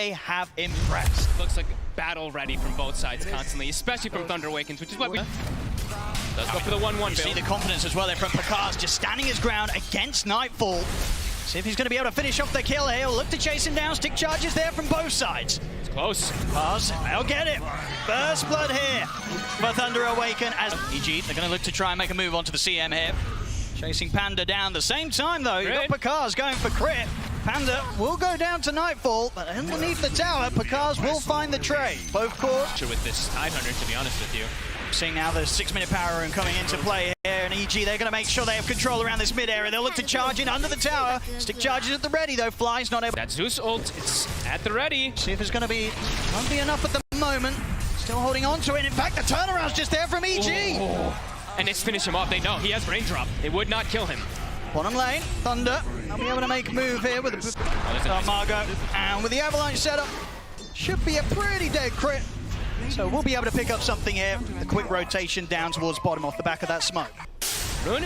they have impressed. Looks like battle ready from both sides constantly, especially from Thunder Awakens, which is what we... Let's go for the 1-1 build. You see the confidence as well there from Pakaz, just standing his ground against Nightfall. See if he's going to be able to finish off the kill here. He'll look to chase him down. Stick charges there from both sides. It's close. Pakaz, they'll get it. First blood here for Thunder Awaken as EG. They're going to look to try and make a move onto the CM here. Chasing Panda down. The same time though, you've got Pakaz going for crit. Panda will go down to Nightfall, but underneath the tower, Pakaz will find the trade. Both cores. With this 500, to be honest with you. Seeing now the 6-minute power room coming into play here, and EG, they're going to make sure they have control around this mid area. They'll look to charge in under the tower. Stick charges at the ready though. Fly's not able. That Zeus ult, it's at the ready. See if it's going to be, won't be enough at the moment. Still holding on to it. In fact, the turnaround's just there from EG. Oh. And it's finish him off. They know he has raindrop. It would not kill him. Bottom lane, Thunder. They'll be able to make a move here with the Margot. And with the Avalanche setup, should be a pretty dead crit. So we'll be able to pick up something here. The quick rotation down towards bottom off the back of that smoke. Rune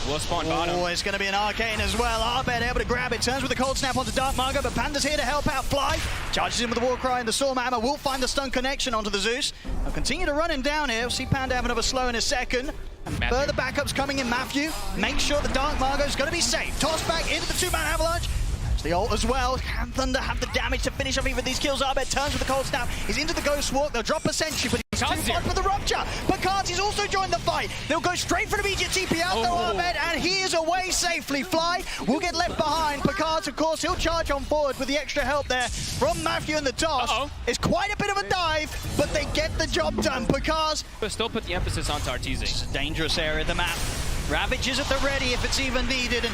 will spawn bottom. Oh, it's going to be an Arcane as well. Arbed able to grab it. Turns with a cold snap onto Dark Margot, but Panda's here to help out. Fly charges in with the Warcry and the Storm Hammer. Will find the stun connection onto the Zeus. They'll continue to run him down here. We'll see Panda have another slow in a second. And further backups coming in. Matthew, make sure the Dark Margot's going to be safe. Toss back into the 2-man Avalanche. The ult as well. Can Thunder have the damage to finish off even these kills? Arbed turns with the cold snap. He's into the Ghost Walk. They'll drop a sentry, but he's too far for the rupture. Pakaz has also joined the fight. They'll go straight for an immediate TP out though, Arbed, and he is away safely. Fly will get left behind. Pakaz, of course, he'll charge on forward with the extra help there from Matthew and the toss. It's quite a bit of a dive, but they get the job done. Pakaz but still put the emphasis on Arteezy. It's a dangerous area of the map. Ravage is at the ready if it's even needed, and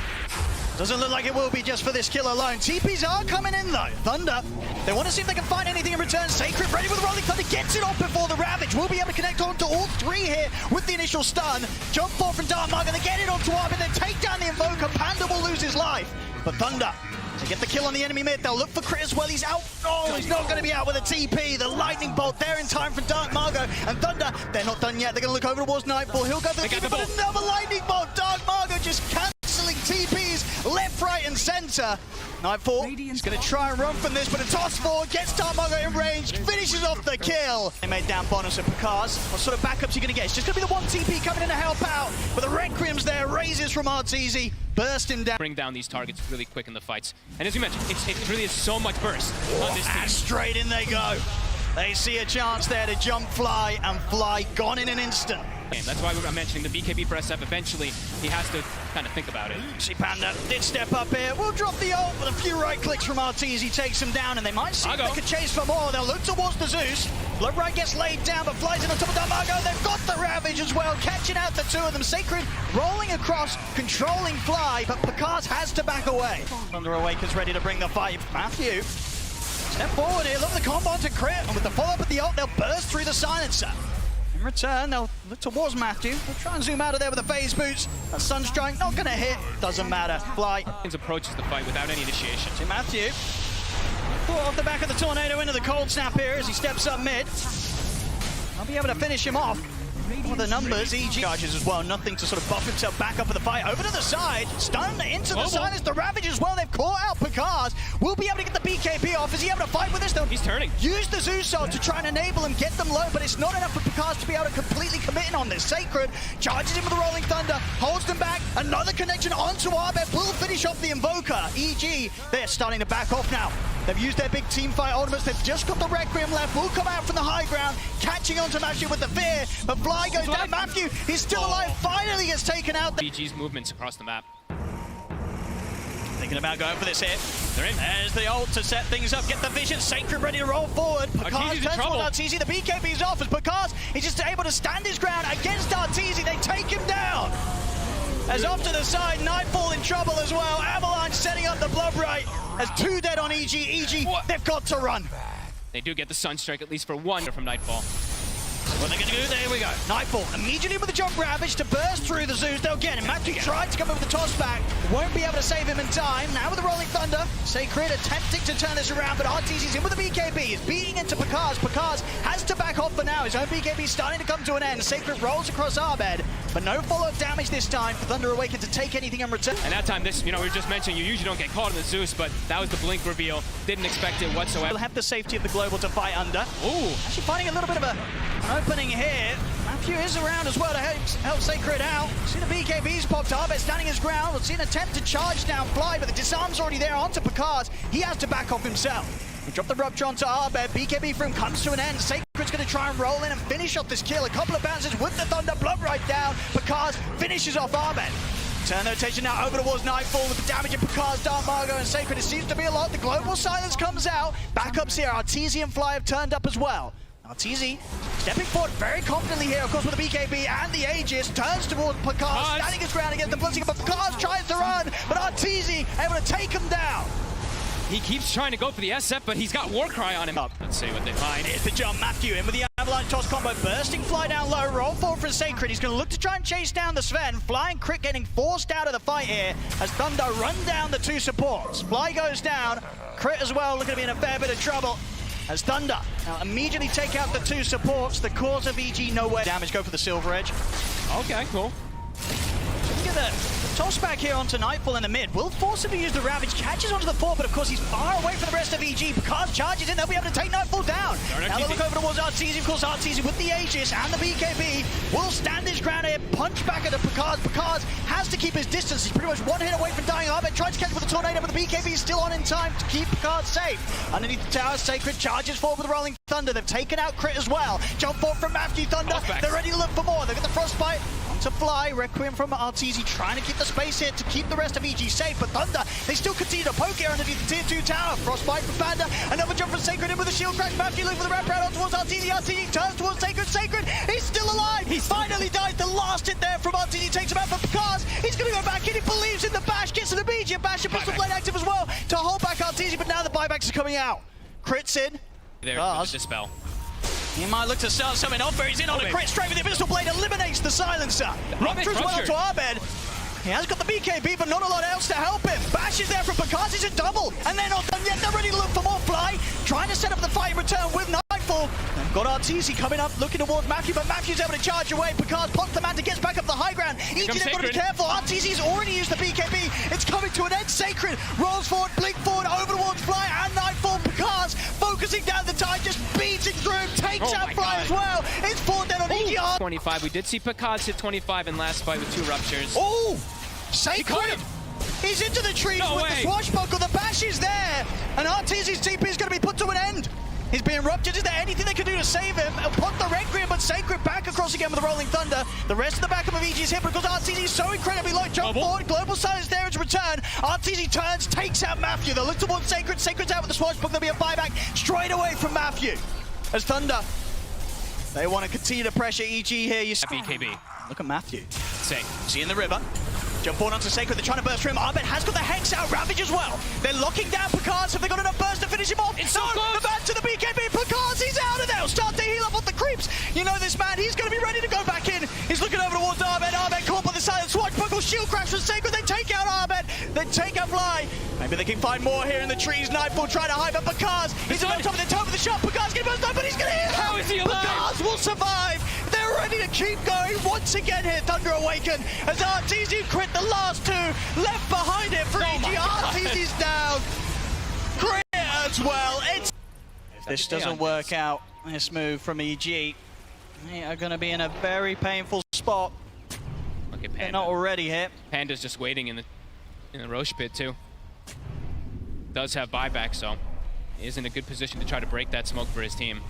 doesn't look like it will be just for this kill alone. TPs are coming in though. Thunder, they want to see if they can find anything in return. Sacred ready with the Rolling Thunder, gets it off before the Ravage. Will be able to connect onto all three here with the initial stun. Jump forward from Dark Margot, they get it onto Arbed, then take down the Invoker. Panda will lose his life. But Thunder, to get the kill on the enemy mid, they'll look for crit as well. He's out. Oh, he's not going to be out with a TP. The Lightning Bolt there in time for Dark Margot. And Thunder, they're not done yet. They're going to look over towards Nightfall. He'll go for the TP, but another Lightning Bolt. Dark Margot just cancelling TPs left, right, and center. Nightfall is going to try and run from this, but a toss forward gets Dark Margot in range, finishes off the kill. They made down bonus of Pakaz. What sort of backups are you going to get? It's just going to be the one TP coming in to help out. But the Requiem's there, raises from Arteezy, burst him down. Bring down these targets really quick in the fights. And as you mentioned, it really is so much burst on this team. And straight in they go. They see a chance there to jump Fly, and Fly gone in an instant. That's why I'm mentioning the BKB for SF. Eventually, he has to kind of think about it. See Panda did step up here. We'll drop the ult with a few right clicks from Arteezy. Takes him down, and they might see if they could chase for more. They'll look towards the Zeus. Bloodbright gets laid down, but Flies in on top of Margot. They've got the Ravage as well, catching out the two of them. Sacred rolling across, controlling Fly, but Pakaz has to back away. Thunder Awaken's ready to bring the fight. Matthew, step forward here. Look at the combo to crit, and with the follow-up of the ult, they'll burst through the silencer. In return, they'll look towards Matthew. They'll try and zoom out of there with the phase boots. That Sunstrike not going to hit. Doesn't matter. Fly approaches the fight without any initiation. See Matthew caught off the back of the tornado into the cold snap here as he steps up mid. I'll be able to finish him off. With the numbers, EG charges as well. Nothing to sort of buff himself back up for the fight. Over to the side, stunned into the silence. The Ravage as well. They've caught out Pakaz. Will be able to get the BKB off. Is he able to fight with this? They'll He's turning. Use the Zeus ult to try and enable him, get them low, but it's not enough for Pakaz to be able to completely commit in on this. Sacred charges in with the Rolling Thunder, holds them back. Another connection onto Arbed. Will finish off the Invoker. EG, they're starting to back off now. They've used their big team fight ultimates. They've just got the Requiem left. Will come out from the high ground, catching onto Matthew with the fear. But Fly goes down. Matthew, he's still alive. Finally gets taken out. EG's movements across the map. Thinking about going for this hit. They're in. There's the ult to set things up. Get the vision. Sacred ready to roll forward. Pakaz turns towards Arteezy. The BKB's off as Pakaz is just able to stand his ground against Arteezy. They take him down. As off to the side, Nightfall in trouble as well. Avalanche setting up the Bloodbright as two dead on EG. EG, they've got to run. They do get the Sunstrike at least for one from Nightfall. What are they going to do? There we go. Nightfall immediately with the jump ravage to burst through the Zeus. They'll get him. Matthew tried to come in with the toss back. Won't be able to save him in time. Now with the Rolling Thunder. Sacred attempting to turn this around, but RTZ's in with the BKB. He's beating into Pakaz. Pakaz has to back off for now. His own BKB starting to come to an end. Sacred rolls across Arbed, but no follow-up damage this time for Thunder Awaken to take anything in return. And that time, we were just mentioning, you usually don't get caught in the Zeus, but that was the blink reveal. Didn't expect it whatsoever. We'll have the safety of the Global to fight under. Ooh. Actually finding a little bit of an opening here. Matthew is around as well to help Sacred out. See the BKBs popped up, it's standing his ground. We'll see an attempt to charge down Fly, but the disarm's already there onto Pakaz. He has to back off himself. We drop the rupture onto Arbed. BKB for him comes to an end. Sacred's going to try and roll in and finish off this kill. A couple of bounces with the Thunder, block right down. Pakaz finishes off Arbed. Turn rotation now over towards Nightfall with the damage of Pakaz, Dark Margo, and Sacred. It seems to be a lot. The global silence comes out. Backups here. Arteezy and Fly have turned up as well. Arteezy stepping forward very confidently here, of course, with the BKB and the Aegis. Turns towards Pakaz, standing his ground against the blitzing, but Pakaz tries to run, but Arteezy able to take him down. He keeps trying to go for the SF, but he's got Warcry on him. Let's see what they find. Here's the jump. Matthew in with the avalanche toss combo. Bursting Fly down low. Roll forward for Sacred. He's going to look to try and chase down the Sven. Fly and Crit getting forced out of the fight here as Thunder run down the two supports. Fly goes down. Crit as well looking to be in a fair bit of trouble as Thunder now immediately take out the two supports. The cause of EG nowhere. Damage go for the Silver Edge. Okay, cool. Look at the toss back here onto Nightfall in the mid. Will force him to use the Ravage, catches onto the fort, but of course he's far away from the rest of EG. Pakaz charges in, they'll be able to take Nightfall down. Now they look over towards Arteezy. Of course, Arteezy with the Aegis and the BKB will stand his ground here, punch back at Pakaz. Pakaz has to keep his distance. He's pretty much one hit away from dying. Arbed tries to catch with the Tornado, but the BKB is still on in time to keep Pakaz safe. Underneath the tower, Sacred charges forward with the Rolling Thunder. They've taken out Crit as well. Jump forward from Matthew. Thunder, they're ready to look for more. They've got the Frostbite onto Fly. Requiem from Arteezy trying to keep the space here to keep the rest of EG safe, but Thunder, they still continue to poke here underneath the tier 2 tower. Frostbite from Panda, another jump from Sacred in with a shield crash. Matthew looking for the wrap round on towards Arteezy. Arteezy turns towards Sacred. Sacred, he's still alive. He finally died. The last hit there from Arteezy takes him out for Pakaz. He's going to go back in. He believes in the bash, gets to the BG. Bash and Pistol Blade active as well to hold back Arteezy, but now the buybacks are coming out. Crit's in. There with the dispel. He might look to start something off, but he's in on a crit straight with the Pistol Blade, eliminates the silencer. Rupture as well to Arbed. He has got the BKB, but not a lot else to help him. Bash is there from Pakaz, he's a double, and they're not done yet. They're ready to look for more. Fly, trying to set up the fight in return with Nightfall. They've got Arteezy coming up, looking towards Matthew, but Matthew's able to charge away. Pakaz blocks the man to get back up the high ground. EG, they've got to be careful. Arteezy's already used the BKB. It's coming to an end. Sacred rolls forward, blink forward, over towards Fly and Nightfall. Pakaz focusing down the tide, just beating through, takes out Fly as well. It's 4 dead on EG. 25. We did see Pakaz hit 25 in last fight with 2 ruptures. Oh! Sacred! He's into the trees with the swashbuckle. The bash is there, and Arteezy's TP is going to be put to an end. He's being ruptured. Is there anything they can do to save him? Put the Requiem, but Sacred back across again with the Rolling Thunder. The rest of the backup of EG is hit because Arteezy is so incredibly low. Jump forward, global silence there is return. Arteezy turns, takes out Matthew. They'll look towards Sacred. Sacred's out with the swashbuckle. There'll be a buyback straight away from Matthew. As Thunder, they want to continue to pressure EG here. You see BKB. Look at Matthew. Safe. See in the river. Jump forward onto Sacred, they're trying to burst through him. Arbed has got the Hex out, Ravage as well. They're locking down Pakaz. Have they got enough burst to finish him off? It's so close. The man to the BKB. Pakaz, he's out of there. He'll start to heal up on the creeps. You know this man, he's going to be ready to go back in. He's looking over towards Arbed. Arbed caught by the side of Swashbuckle. Shield crash from Sacred. They take out Arbed. They take out Fly. Maybe they can find more here in the trees. Nightfall trying to hide, but Pakaz, he's on top of the top of the shot. Pakaz getting burst up, but he's going to hit. How is he alive? Pakaz will survive. They're ready to keep going once again here. Thunder Awaken as Arteezy Crit the last 2 left behind it for EG. Arteezy's down. Crit as well. If this doesn't work out, this move from EG, they are going to be in a very painful spot. Look at Panda. They're not already hit. Panda's just waiting in the Roche pit too. Does have buyback, so he is in a good position to try to break that smoke for his team.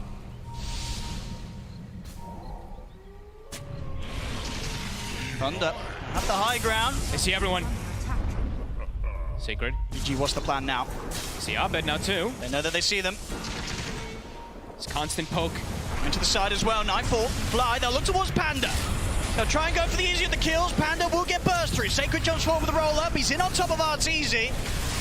Thunder at the high ground. They see everyone. Sacred. EG, what's the plan now? See Abed now too. They know that they see them. It's constant poke. Into the side as well. Nightfall. Fly. They'll look towards Panda. They'll try and go for the easy of the kills. Panda will get burst through. Sacred jumps forward with a roll up. He's in on top of Arteezy.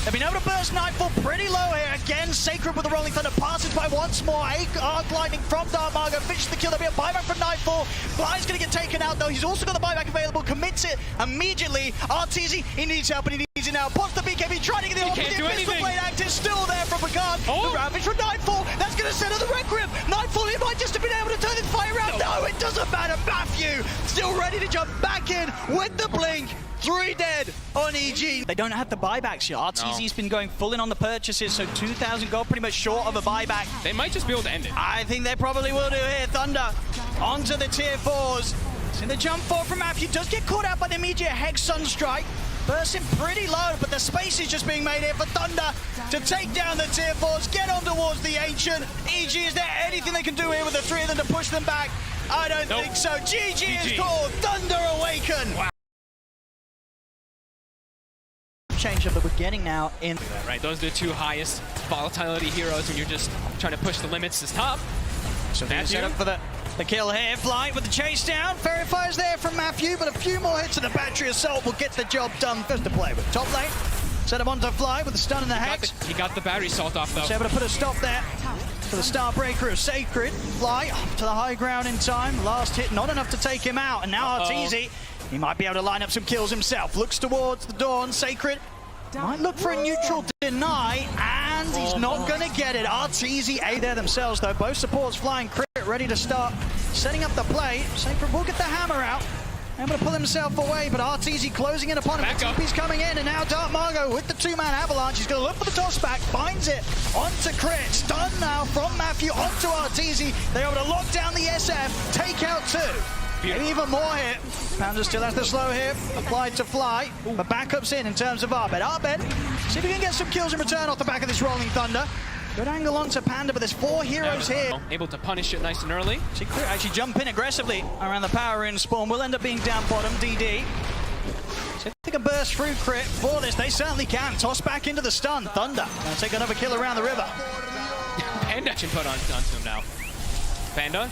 They've been able to burst Nightfall pretty low here. Again, Sacred with the Rolling Thunder passes by once more. Arc Lightning from Dark Margo finishes the kill. There'll be a buyback from Nightfall. Fly's going to get taken out, though. He's also got the buyback available. Commits it immediately. RTZ, he needs help, and he needs it now. Pops the BKB, trying to get the opening. Pistol Blade Act is still there from Picard. Oh. The Ravage from Nightfall. That's going to send the Red Grip. Nightfall, he might just have been able to turn this fight around. No, it doesn't matter. Matthew still ready to jump back in with the blink. 3 dead on EG. They don't have the buybacks yet. RTZ's been going full in on the purchases, so 2,000 gold pretty much short of a buyback. They might just be able to end it. I think they probably will do here. Thunder onto the tier 4s. See the jump forward from Matthew. Does get caught out by the immediate Hex Sunstrike. Bursting pretty low, but the space is just being made here for Thunder to take down the tier 4s, get on towards the Ancient. EG, is there anything they can do here with the 3 of them to push them back? I don't think so. GG is called. Thunder Awaken. Wow. Change up that we're getting now in. Right, those are the 2 highest volatility heroes when you're just trying to push the limits this top. So they're set up for the kill here. Fly with the chase down. Fairy Fire's there from Matthew, but a few more hits of the Battery Assault will get the job done. First to play with top lane. Set him onto Fly with the stun and the Hex. He got the Battery Assault off, though. So able to put a stop there for the Starbreaker of Sacred. Fly up to the high ground in time. Last hit, not enough to take him out. And now RTZ, he might be able to line up some kills himself. Looks towards the Dawn. Sacred might look for a neutral deny, and he's not going to get it. RTZ A there themselves, though. Both supports flying. Crit ready to start setting up the play. Sacred will get the hammer out. Able to pull himself away, but RTZ closing in upon him. TP's coming in, and now Dark Margo with the 2-man avalanche. He's going to look for the toss back, finds it onto Crit. Stun now from Matthew onto RTZ. They're able to lock down the SF, take out 2. Maybe even more here. Panda still has the slow here. Applied to Fly. But backups in terms of Arbed. Arbed, see if we can get some kills in return off the back of this Rolling Thunder. Good angle onto Panda, but there's 4 heroes here. Able to punish it nice and early. See, Crit actually jump in aggressively around the power in spawn. Will end up being down bottom, DD. So if they can burst through Crit for this, they certainly can. Toss back into the stun. Thunder. Now take another kill around the river. Panda can put onto him now. Panda.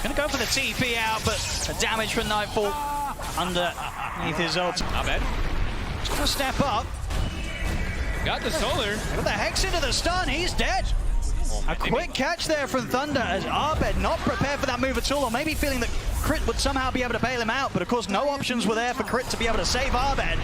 Going to go for the TP out, but the damage from Nightfall underneath his ult. Not bad. He's going to step up. Got the solar. Got the Hex into the stun. He's dead. A quick catch there from Thunder as Arbed not prepared for that move at all, or maybe feeling that Crit would somehow be able to bail him out, but of course no options were there for Crit to be able to save Arbed.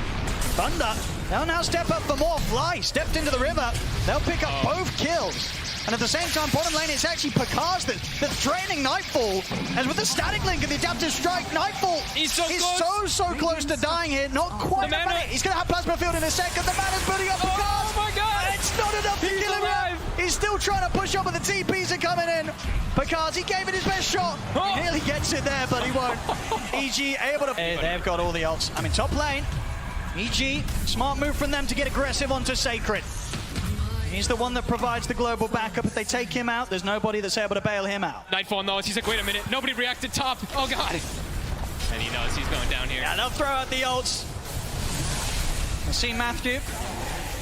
Thunder, they'll now step up for more. Fly stepped into the river. They'll pick up both kills. And at the same time, bottom lane, it's actually Picard's that's draining Nightfall. As with the static link and the adaptive strike, Nightfall is so close to dying here. Not quite a minute. He's going to have Plasma Field in a second. The mana's building up Picard. Oh my God! It's not enough to kill him yet. He's still trying to push up, but the TPs are coming in. Picard, he gave it his best shot. He nearly gets it there, but he won't. EG able to... They've got all the ults. I mean, top lane. EG, smart move from them to get aggressive onto Sacred. He's the one that provides the global backup. If they take him out, there's nobody that's able to bail him out. Nightfall knows. He's like, wait a minute. Nobody reacted top. Oh, God. And he knows he's going down here. Yeah, they'll throw out the ults. I see Matthew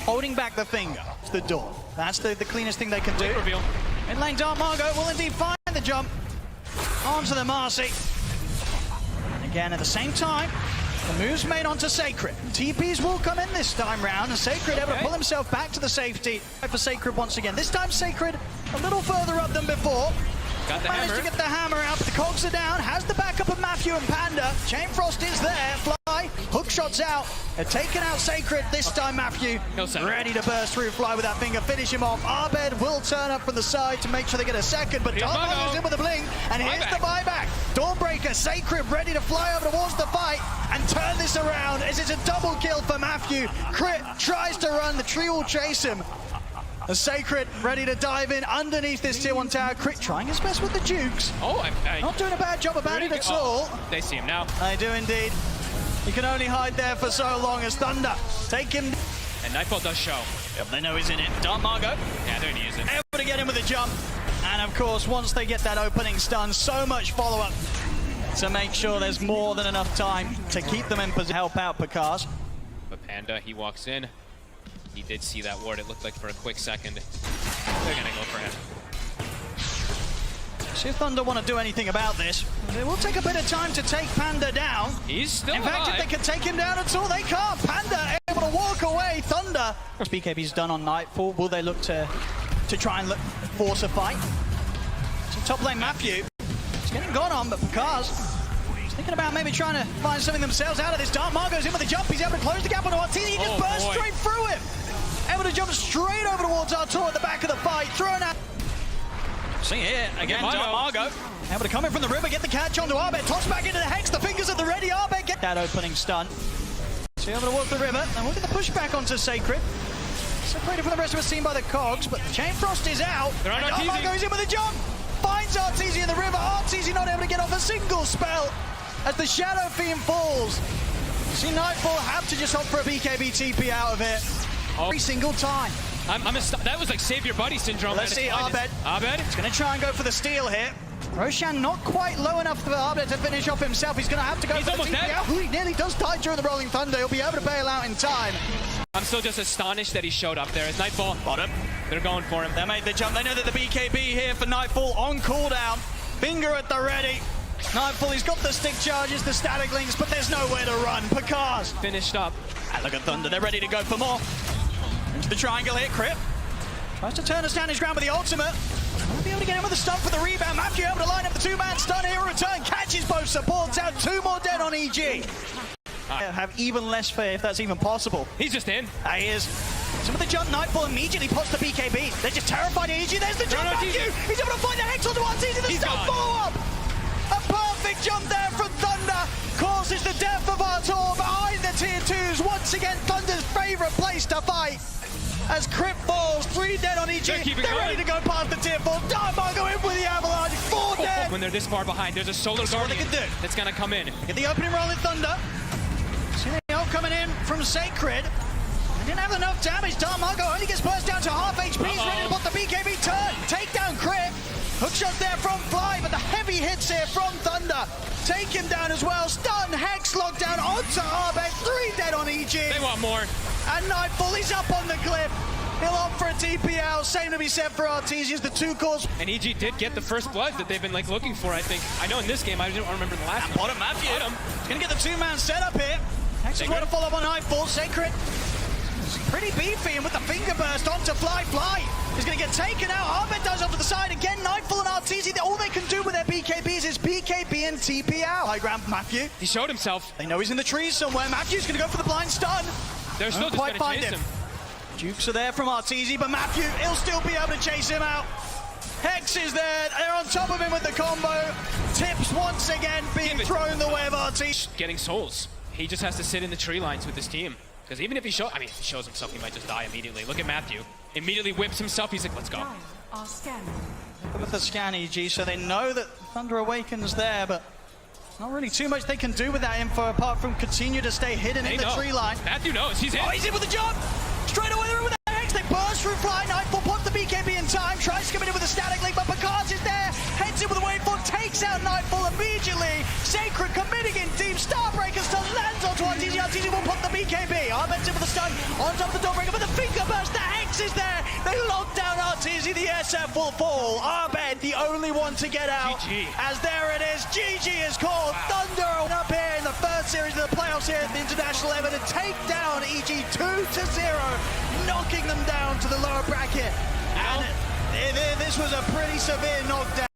holding back the finger to the door. That's the cleanest thing they can do. Reveal. In lane, Dark Margo will indeed find the jump onto the Marcy. And again, at the same time, the move's made onto Sacred. TPs will come in this time round, and Sacred able to pull himself back to the safety. For Sacred once again. This time Sacred a little further up than before. Got the Managed hammer. to get the hammer out, but the cogs are down. Has the backup of Matthew and Panda. Chain Frost is there. Fly. Hook shots out. They're taking out Sacred. This time Matthew ready to burst through. Fly with that finger. Finish him off. Arbed will turn up from the side to make sure they get a second, but Dark Margo's in with a blink. And here's the buyback. Dawnbreaker. Sacred ready to fly over towards the fight and turn this around as it's a double kill for Matthew. Crit tries to run. The tree will chase him. The Sacred ready to dive in underneath this tier 1 tower. Crit trying his best with the Jukes. Oh, not doing a bad job about it at all. They see him now. They do indeed. He can only hide there for so long as Thunder take him. And Nightfall does show. Yep, they know he's in it. Dark Margo. Yeah, they're gonna use it. Able to get him with a jump. And of course, once they get that opening stun, so much follow-up to make sure there's more than enough time to keep them in position to help out Picard. But Panda, he walks in. He did see that ward, it looked like for a quick second. They're gonna go for him. See if Thunder want to do anything about this. It will take a bit of time to take Panda down. He's still In fact, if they can take him down at all, they can't. Panda able able to walk away. Thunder. What's BKB's done on Nightfall? Will they look to try and force a fight? So top lane Matthew. It's getting gone on, but Picard's thinking about maybe trying to find something themselves out of this. Dark Margo's in with a jump. He's able to close the gap on Artini. He just burst straight through him. Able to jump straight over towards Artur at the back of the fight. Thrown out. See here again, Dark Margo. Able to come in from the river, get the catch onto Arbed. Toss back into the Hex. The fingers at the ready. Arbed get that opening stun. So able to walk the river. And look at the pushback onto Sacred. Separated from the rest of us, seen by the Cogs, but Chain Frost is out. And Dark Margo goes in with a jump. Finds Arteezy in the river. Arteezy not able to get off a single spell as the Shadow Fiend falls. See Nightfall have to just hope for a BKB TP out of it every single time. That was like save your buddy syndrome. Let's see Arbed. Arbed? He's going to try and go for the steal here. Roshan not quite low enough for Arbed to finish off himself. He's going to have to go for the TP out. He nearly does die during the Rolling Thunder. He'll be able to bail out in time. I'm still just astonished that he showed up there. As Nightfall, bottom. They're going for him. They made the jump. They know that the BKB here for Nightfall on cooldown. Finger at the ready. Nightfall, he's got the stick charges, the static links, but there's nowhere to run. Picard's finished up. And look at Thunder. They're ready to go for more. Into the triangle here. Crip tries to turn us down his ground with the ultimate. Won't be able to get him with the stun for the rebound. Matthew able to line up the two-man stun here. Return catches both supports out. 2 more dead on EG. Have even less fear if that's even possible. He's just in. He is. So with the jump, Nightfall immediately pops the BKB. They're just terrified of EG. There's the jump. Matthew. He's able to find the Hex onto Arteezy. The stun follow-up. A perfect jump there from Thunder causes the death of Artur behind the tier 2s. Once again, Thunder's favourite place to fight. As Crip falls, 3 dead on EG. They're ready to go past the tier 4. Dark Margo in with the avalanche. 4 dead. When they're this far behind, there's a Solar Guardian that's going to come in. Get the opening roll in Thunder. See the ult coming in from Sacred. They didn't have enough damage. Dark Margo only gets burst down to half HP. He's ready to put the BKB turn. Take down Crip. Hookshot there from Fly, but the heavy hits here from Thunder. Take him down as well. Stun, Hex, lockdown onto Arbed. 3 dead on EG. They want more. And Nightfall, he's up on the cliff. He'll opt for a TP out. Same to be said for Arteezy. The 2 calls. And EG did get the first blood that they've been like looking for, I think. I know in this game, I didn't remember the last one. Bottom Matthew. He's going to get the 2-man setup here. Hex is going to follow up on Nightfall. Sacred. Pretty beefy, and with the finger burst onto Fly. He's going to get taken out. Arbed does onto the side again. Nightfall and Arteezy, all they can do with their BKBs is BKB and TP out. High ground Matthew. He showed himself. They know he's in the trees somewhere. Matthew's going to go for the blind stun. They're still just going to chase him. Jukes are there from Arteezy, but Matthew, he'll still be able to chase him out. Hex is there. They're on top of him with the combo. Tips once again being thrown the way of Arteezy. Getting souls. He just has to sit in the tree lines with his team. Because even if he shows, if he shows himself, he might just die immediately. Look at Matthew. Immediately whips himself. He's like, let's go. With the scan EG, so they know that Thunder Awaken's there, but not really too much they can do with that info apart from continue to stay hidden in the tree line. Matthew knows. He's in. Oh, he's in with the jump. Straight away they're in with the Hex. They burst through Fly. Nightfall pops the BKB in time. Tries to come in with a static link, but Picard's is there. Heads in with a waveform. Takes out Nightfall immediately. Sacred committing in deep. Starbreaker still lands onto Arteezy. Arteezy will pop the BKB. Arbed's in with the stun. On top of the Dawnbreaker, but the finger burst. The Hex is there. They lock down Arteezy. The SF will fall. Arbed, the only one to get out. GG. As there it is. GG is called. Thunder up here in the first series of the playoffs here at the international level to take down EG 2-0, knocking them down to the lower bracket. And this was a pretty severe knockdown.